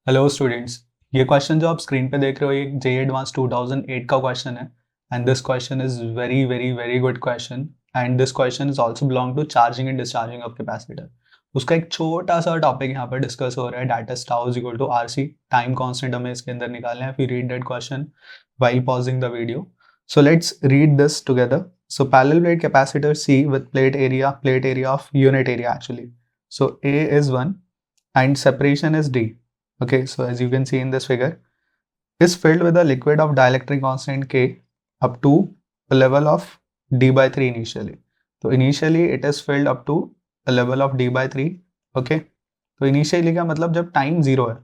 Hello students. ये question जो आप स्क्रीन पे देख रहे हो ये जे एडवांस 2008 का क्वेश्चन है। And this question is very very very good question. And this question is also belong to charging and discharging of capacitor. उसका एक छोटा सा टॉपिक यहाँ पर डिस्कस हो रहा है, that is tau is equal to RC. Time constant हमें इसके अंदर निकालना है। Read that question while pausing the video. So let's read this together. So parallel plate capacitor C with plate area of unit area actually. So A is 1 and separation is D. Okay, so as you can see in this figure, is filled with a liquid of dielectric constant K up to a level of D by 3 initially. So initially it is filled up to a level of D by 3. Okay, तो initially का मतलब जब time 0 है।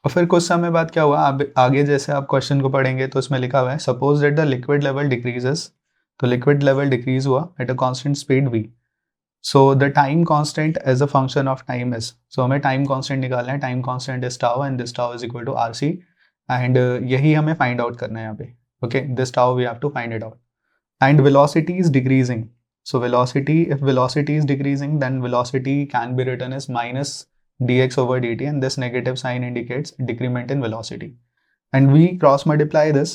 और फिर कुछ समय बाद क्या हुआ, अब आगे जैसे आप क्वेश्चन को पढ़ेंगे तो उसमें लिखा हुआ है suppose that the liquid level decreases. तो लिक्विड लेवल डिक्रीज हुआ at a constant speed v। So the time constant as a function of time is, so हमें टाइम कांस्टेंट निकालना है। Time constant is tau and this tau is equal to R C. And यही हमें find out करना है यहाँ पे। Okay, this tau we have to find it out. And velocity is decreasing. So velocity, if velocity is decreasing, then velocity can be written as minus dx over dt, and this negative sign indicates decrement in velocity. And we cross multiply this,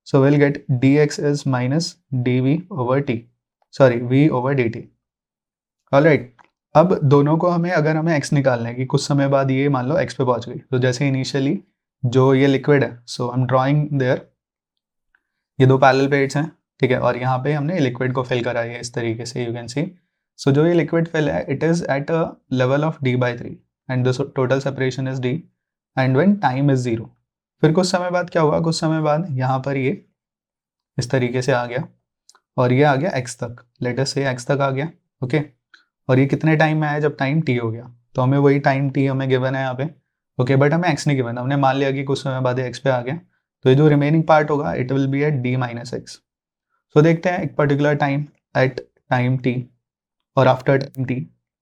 so we'll get dx is minus dv over t, sorry v over dt. Alright, अब दोनों को अगर हमें x निकालना है कि कुछ समय बाद ये मान लो x पे पहुंच गई, तो जैसे इनिशियली जो ये लिक्विड है, सो आई एम ड्रॉइंग देयर, ये दो पैरेलल प्लेट्स हैं, ठीक है, और यहाँ पे हमने लिक्विड को फिल करा है इस तरीके से, यू कैन सी। सो जो ये लिक्विड फिल है it is at a level of d by 3 and the total separation is d and when time is 0। फिर कुछ समय बाद क्या हुआ, कुछ समय बाद यहाँ पर ये इस तरीके से आ गया और ये आ गया x तक, लेट अस से x तक आ गया। ओके, और ये कितने टाइम में आया, जब टाइम t हो गया। तो हमें वही टाइम t हमें गिवन है यहाँ पे। ओके, बट हमें x नहीं गिवन, हमने मान लिया कि कुछ समय बाद ये x पे आ गया। तो ये जो रिमेनिंग पार्ट होगा it will be at d minus x. So देखते हैं एक particular time at time t और after time t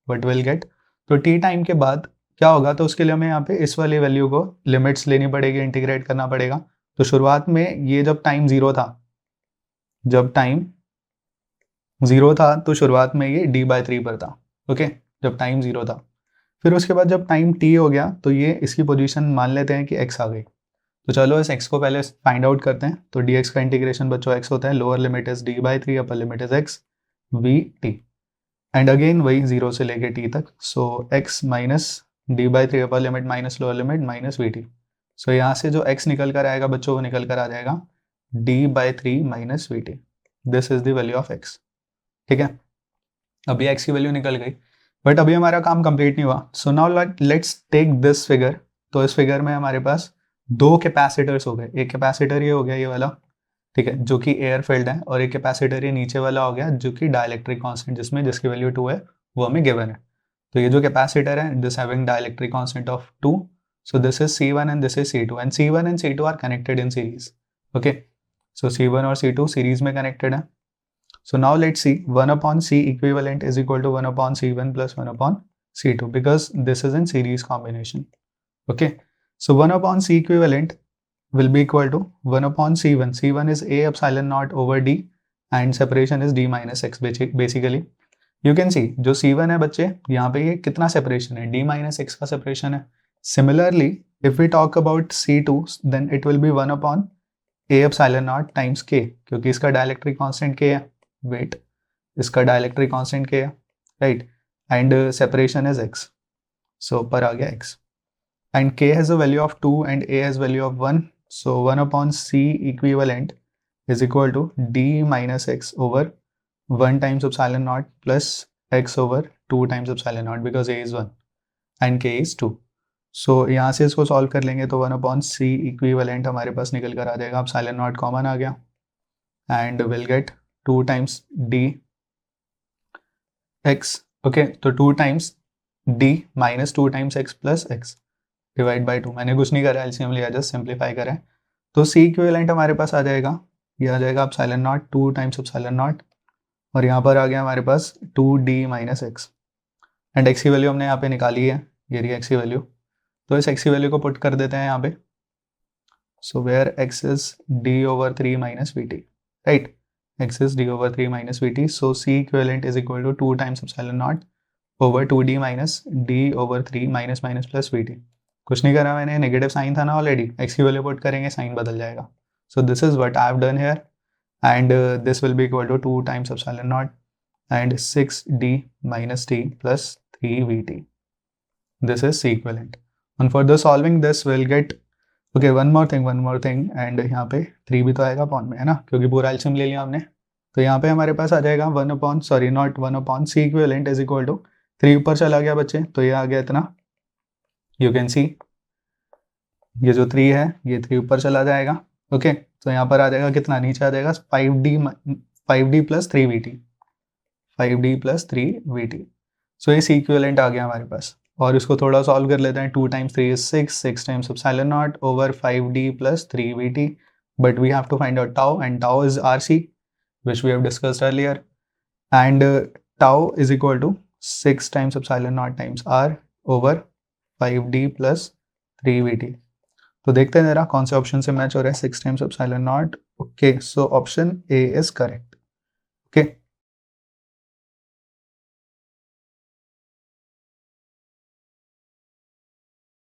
what will get. तो t टाइम के बाद क्या होगा, तो उसके लिए हमें यहाँ पे इस वाली वैल्यू को लिमिट्स लेनी पड़ेगी, इंटीग्रेट करना पड़ेगा। तो शुरुआत में ये जब टाइम 0 था, जब टाइम 0 था तो शुरुआत में ये d by 3 पर था। ओके, जब टाइम 0 था। फिर उसके बाद जब टाइम t हो गया तो ये इसकी पोजीशन मान लेते हैं कि x आ गई। तो चलो इस x को पहले फाइंड आउट करते हैं। तो dx का इंटीग्रेशन बच्चों x होता है, lower limit is d by 3, upper limit is x v t and again वही 0 से लेके t तक। सो x minus d by 3 upper limit minus lower limit minus v t। सो यहाँ से जो x निकल कर आएगा बच्चों वो निकल कर आ जाएगा d by 3 minus v T. This is the value of x। ठीक है, अभी x की वैल्यू निकल गई, बट अभी हमारा काम कंप्लीट नहीं हुआ। So now let's take this figure. तो इस फिगर में हमारे पास दो कैपेसिटर्स हो गए। एक कैपेसिटर ये हो गया, ये वाला, ठीक है, जो कि एयर फील्ड है, और एक कैपेसिटर ये नीचे वाला हो गया जो कि डाइलेक्ट्रिक कांस्टेंट, जिसमें जिसकी वैल्यू 2 है वो हमें गिवन है। तो ये जो कैपेसिटर है this having dielectric constant of 2, so this is C1 and this is C2 and C1 and C2 are connected in series. Okay, so C1 और C2 सीरीज में कनेक्टेड है। So now let's see 1 upon C equivalent is equal to 1 upon C1 plus 1 upon C2 because this is in series combination. Okay, so 1 upon C equivalent will be equal to 1 upon C1. C1 is A epsilon naught over D and separation is D minus X basically. You can see जो C1 है बच्चे, यहाँ पे ये कितना separation है, D minus X का separation है। Similarly, if we talk about C2 then it will be 1 upon A epsilon naught times K, क्योंकि इसका डायलेक्ट्रिक कांस्टेंट K है। वेट, इसका डायलेक्ट्रिक कांस्टेंट क्या है, right, and separation is x, सो ऊपर आ गया x and k has a value of 2 and a has value of 1, so 1 upon c equivalent is equal to d minus x over 1 times epsilon not plus x over 2 times epsilon not because a is 1 and k is 2। So यहाँ से इसको solve कर लेंगे तो 1 upon c equivalent हमारे पास निकल कर आ जाएगा, एप्सिलॉन नॉट कॉमन आ गया and will get 2 times d x। Okay, तो 2 times d minus 2 times x plus x divide by 2। मैंने कुछ नहीं करा, एलसीएम लिया, जस्ट सिंप्लीफाई करें। तो c इक्विवेलेंट हमारे पास आ जाएगा, ये आ जाएगा epsilon not 2 times epsilon not, और यहाँ पर आ गया हमारे पास 2d minus x and x की वैल्यू हमने यहाँ पे निकाली है, ये रही x की वैल्यू। तो इस x की वैल्यू को पुट कर देते हैं यहाँ पे। So where x is d over 3 minus v t, right, x is d over 3 minus vt, so c equivalent is equal to 2 times epsilon naught over 2d minus d over 3 minus minus plus vt। कुछ नहीं करा मैंने, negative sign था ना already, x की value put करेंगे sign बदल जाएगा. So this is what I have done here, and this will be equal to 2 times epsilon not and 6d minus t plus 3vt. This is C equivalent. On further solving this we'll get, okay, one more thing, and यहाँ पे 3 भी तो आएगा upon में, है ना, क्योंकि पूरा एलसीएम ले लिया हमने. तो यहाँ पे हमारे पास आ जाएगा 1 C equivalent is equal to 3 ऊपर चला गया बच्चे, तो ये आ गया इतना. यू कैन सी ये जो 3 है ये 3 ऊपर चला जाएगा. ओके, तो यहाँ पर आ जाएगा कितना, नीचे आ जाएगा 5d plus 3vt, 5d plus 3vt. सो ये इक्विवेलेंट आ गया हमारे पास. और इसको थोड़ा सॉल्व कर लेते हैं. 2 times 3 is 6 times epsilon not over 5d plus 3vt, but we have to find out tau, and tau is rc which we have discussed earlier, and tau is equal to 6 times epsilon naught times r over 5d plus 3vt. तो देखते हैं जरा कौन से option से match हो रहा है. 6 times epsilon not. Okay, so option A is correct. Okay,